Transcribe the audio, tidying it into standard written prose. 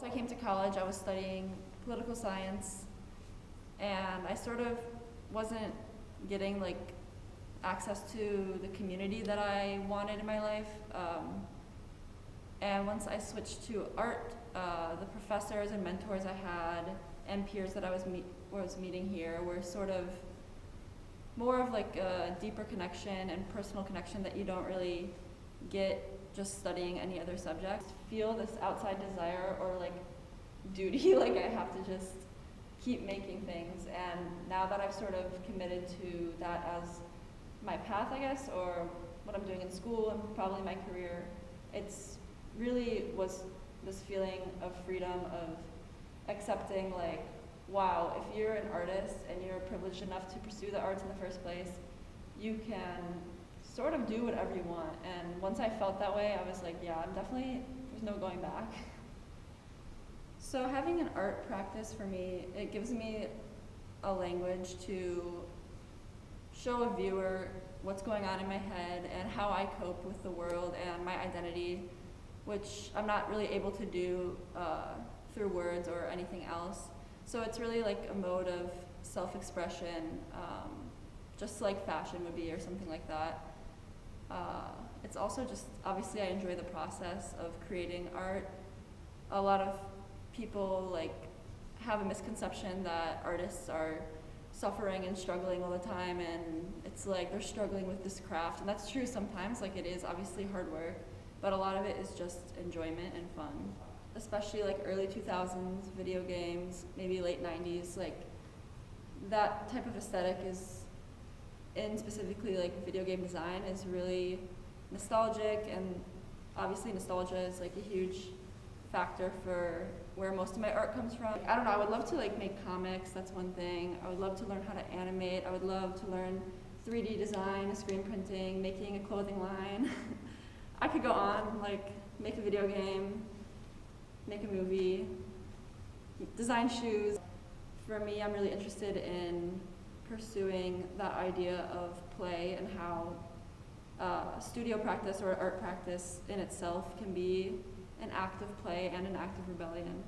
Once I came to college, I was studying political science, and I sort of wasn't getting like access to the community that I wanted in my life. And once I switched to art, the professors and mentors I had and peers that I was meeting here were sort of more of like a deeper connection and personal connection that you don't really get just studying any other subject. Feel this outside desire or like duty, like I have to just keep making things. And now that I've sort of committed to that as my path, I guess, or what I'm doing in school and probably my career, it's really was this feeling of freedom, of accepting like, wow, if you're an artist and you're privileged enough to pursue the arts in the first place, you can sort of do whatever you want. And once I felt that way, I was like, yeah, there's no going back. So having an art practice for me, it gives me a language to show a viewer what's going on in my head and how I cope with the world and my identity, which I'm not really able to do through words or anything else. So it's really like a mode of self-expression, just like fashion would be or something like that. It's also just, obviously I enjoy the process of creating art. A lot of people like have a misconception that artists are suffering and struggling all the time, and it's like they're struggling with this craft, and that's true sometimes, like it is obviously hard work, but a lot of it is just enjoyment and fun. Especially like early 2000s video games, maybe late 90s, like that type of aesthetic is, in specifically like video game design, is really nostalgic, and obviously nostalgia is like a huge factor for where most of my art comes from. I don't know, I would love to like make comics, that's one thing. I would love to learn how to animate. I would love to learn 3D design, screen printing, making a clothing line. I could go on, like make a video game, make a movie, design shoes. For me, I'm really interested in pursuing that idea of play and how studio practice or art practice in itself can be an act of play and an act of rebellion.